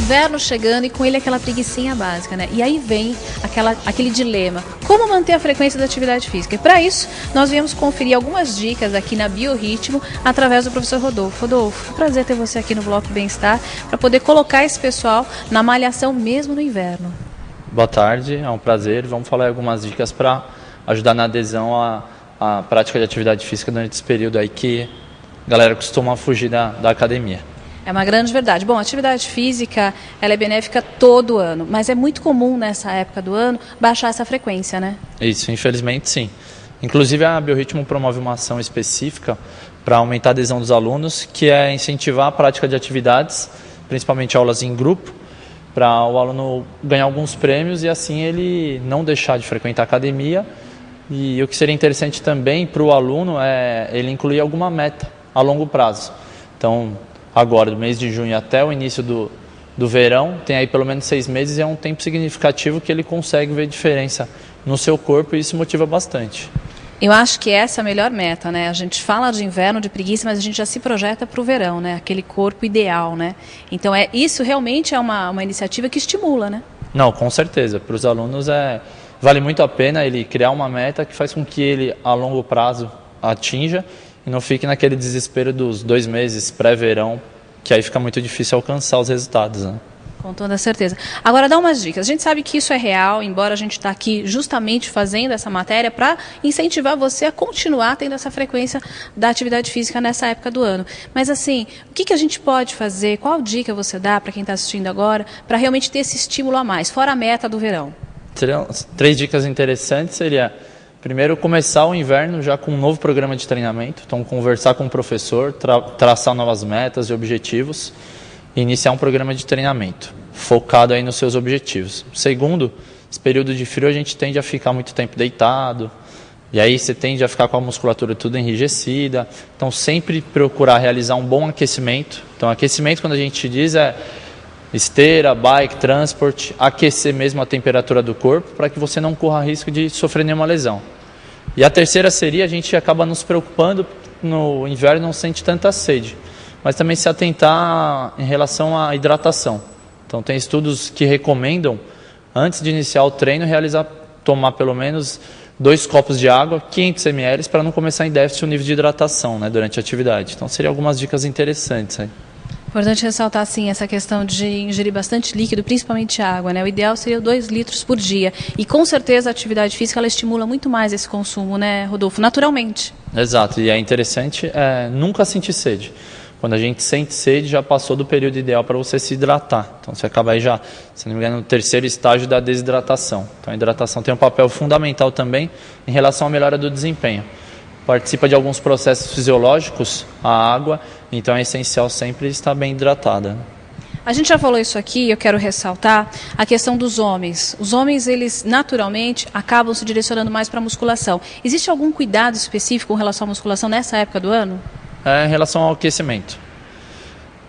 inverno chegando e com ele aquela preguicinha básica, né? E aí vem aquele dilema, como manter a frequência da atividade física? E para isso, nós viemos conferir algumas dicas aqui na Biorritmo, através do professor Rodolfo. Rodolfo, é um prazer ter você aqui no Bloco Bem-Estar, para poder colocar esse pessoal na malhação mesmo no inverno. Boa tarde, é um prazer. Vamos falar algumas dicas para ajudar na adesão à prática de atividade física durante esse período aí que a galera costuma fugir da academia. É uma grande verdade. Bom, a atividade física, ela é benéfica todo ano, mas é muito comum nessa época do ano baixar essa frequência, né? Isso, infelizmente sim. Inclusive a Biorritmo promove uma ação específica para aumentar a adesão dos alunos, que é incentivar a prática de atividades, principalmente aulas em grupo, para o aluno ganhar alguns prêmios e assim ele não deixar de frequentar a academia. E o que seria interessante também para o aluno é ele incluir alguma meta a longo prazo. Então, agora, do mês de junho até o início do verão, tem aí pelo menos 6 meses e é um tempo significativo que ele consegue ver diferença no seu corpo e isso motiva bastante. Eu acho que essa é a melhor meta, né? A gente fala de inverno, de preguiça, mas a gente já se projeta para o verão, né? Aquele corpo ideal, né? Então, isso realmente é uma iniciativa que estimula, né? Não, com certeza. Para os alunos vale muito a pena ele criar uma meta que faz com que ele, a longo prazo, atinja e não fique naquele desespero dos 2 meses pré-verão, que aí fica muito difícil alcançar os resultados, né? Com toda certeza. Agora, dá umas dicas. A gente sabe que isso é real, embora a gente está aqui justamente fazendo essa matéria para incentivar você a continuar tendo essa frequência da atividade física nessa época do ano. Mas assim, o que a gente pode fazer? Qual dica você dá para quem está assistindo agora para realmente ter esse estímulo a mais, fora a meta do verão? Seriam 3 dicas interessantes, seria primeiro começar o inverno já com um novo programa de treinamento, então conversar com o professor, traçar novas metas e objetivos e iniciar um programa de treinamento focado aí nos seus objetivos. Segundo, esse período de frio a gente tende a ficar muito tempo deitado e aí você tende a ficar com a musculatura tudo enrijecida, então sempre procurar realizar um bom aquecimento. Então aquecimento, quando a gente diz, é esteira, bike, transporte, aquecer mesmo a temperatura do corpo para que você não corra risco de sofrer nenhuma lesão. E a terceira seria, a gente acaba nos preocupando, no inverno não sente tanta sede, mas também se atentar em relação à hidratação. Então tem estudos que recomendam, antes de iniciar o treino, tomar pelo menos 2 copos de água, 500 ml, para não começar em déficit o nível de hidratação, né, durante a atividade. Então seriam algumas dicas interessantes aí. Importante ressaltar, sim, essa questão de ingerir bastante líquido, principalmente água, né? O ideal seria 2 litros por dia. E com certeza a atividade física ela estimula muito mais esse consumo, né, Rodolfo? Naturalmente. Exato, e é interessante nunca sentir sede. Quando a gente sente sede, já passou do período ideal para você se hidratar. Então você acaba aí já, se não me engano, no 3º estágio da desidratação. Então a hidratação tem um papel fundamental também em relação à melhora do desempenho. Participa de alguns processos fisiológicos, a água, então é essencial sempre estar bem hidratada. A gente já falou isso aqui, eu quero ressaltar a questão dos homens. Os homens, eles naturalmente acabam se direcionando mais para a musculação. Existe algum cuidado específico com relação à musculação nessa época do ano? Em relação ao aquecimento.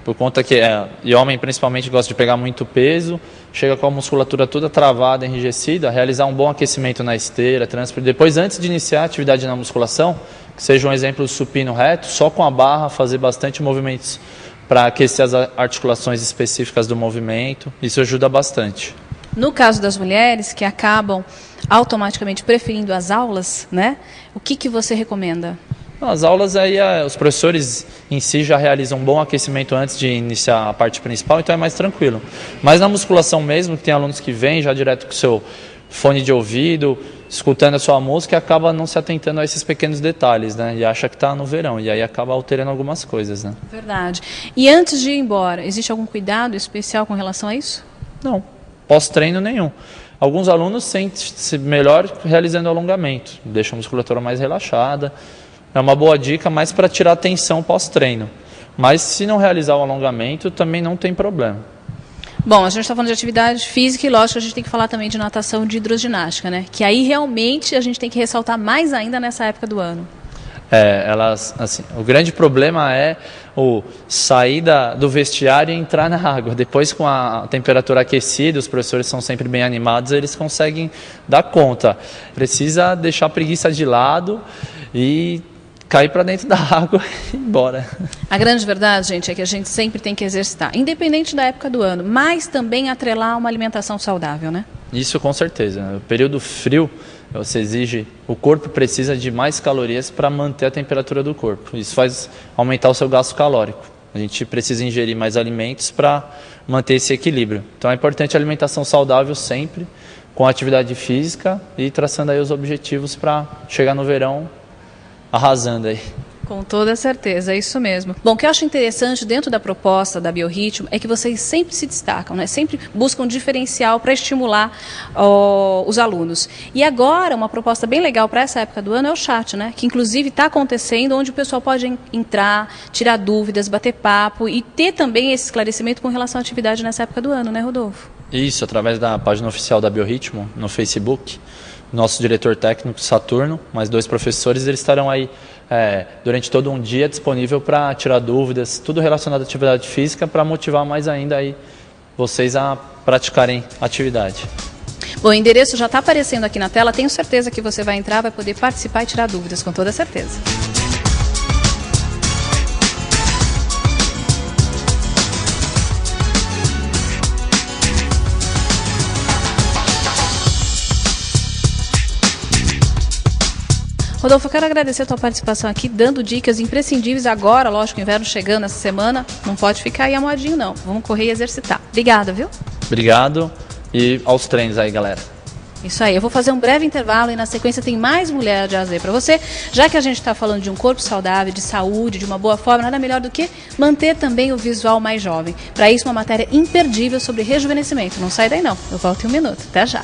Por conta que e homem principalmente gosta de pegar muito peso, chega com a musculatura toda travada, enrijecida, realizar um bom aquecimento na esteira, transporte. Depois, antes de iniciar a atividade na musculação, que seja um exemplo do supino reto, só com a barra fazer bastante movimentos para aquecer as articulações específicas do movimento, isso ajuda bastante. No caso das mulheres que acabam automaticamente preferindo as aulas, né? O que você recomenda? As aulas aí, os professores em si já realizam um bom aquecimento antes de iniciar a parte principal, então é mais tranquilo. Mas na musculação mesmo, que tem alunos que vêm já direto com o seu fone de ouvido, escutando a sua música, e acaba não se atentando a esses pequenos detalhes, né? E acha que está no verão, e aí acaba alterando algumas coisas, né? Verdade. E antes de ir embora, existe algum cuidado especial com relação a isso? Não, pós-treino nenhum. Alguns alunos sentem-se melhor realizando alongamento, deixam a musculatura mais relaxada. É uma boa dica, mais para tirar a tensão pós-treino. Mas se não realizar o alongamento, também não tem problema. Bom, a gente está falando de atividade física e, lógico, a gente tem que falar também de natação e de hidroginástica, né? Que aí realmente a gente tem que ressaltar mais ainda nessa época do ano. O grande problema é o sair do vestiário e entrar na água. Depois, com a temperatura aquecida, os professores são sempre bem animados, eles conseguem dar conta. Precisa deixar a preguiça de lado e cair para dentro da água e ir embora. A grande verdade, gente, é que a gente sempre tem que exercitar, independente da época do ano, mas também atrelar uma alimentação saudável, né? Isso com certeza. No período frio, você exige, o corpo precisa de mais calorias para manter a temperatura do corpo. Isso faz aumentar o seu gasto calórico. A gente precisa ingerir mais alimentos para manter esse equilíbrio. Então é importante a alimentação saudável sempre, com atividade física e traçando aí os objetivos para chegar no verão arrasando aí. Com toda certeza, é isso mesmo. Bom, o que eu acho interessante dentro da proposta da Biorritmo é que vocês sempre se destacam, né? Sempre buscam um diferencial para estimular os alunos. E agora, uma proposta bem legal para essa época do ano é o chat, né? Que inclusive está acontecendo, onde o pessoal pode entrar, tirar dúvidas, bater papo e ter também esse esclarecimento com relação à atividade nessa época do ano, né, Rodolfo? Isso, através da página oficial da Biorritmo, no Facebook. Nosso diretor técnico, Saturno, mais 2 professores, eles estarão aí durante todo um dia disponível para tirar dúvidas, tudo relacionado à atividade física, para motivar mais ainda aí vocês a praticarem atividade. Bom, o endereço já está aparecendo aqui na tela, tenho certeza que você vai entrar, vai poder participar e tirar dúvidas, com toda certeza. Rodolfo, eu quero agradecer a tua participação aqui, dando dicas imprescindíveis agora, lógico, o inverno chegando essa semana, não pode ficar aí amoadinho não, vamos correr e exercitar. Obrigada, viu? Obrigado e aos treinos aí, galera. Isso aí, eu vou fazer um breve intervalo e na sequência tem mais Mulher de AZ para você, já que a gente está falando de um corpo saudável, de saúde, de uma boa forma, nada melhor do que manter também o visual mais jovem. Para isso, uma matéria imperdível sobre rejuvenescimento. Não sai daí não, eu volto em um minuto. Até já.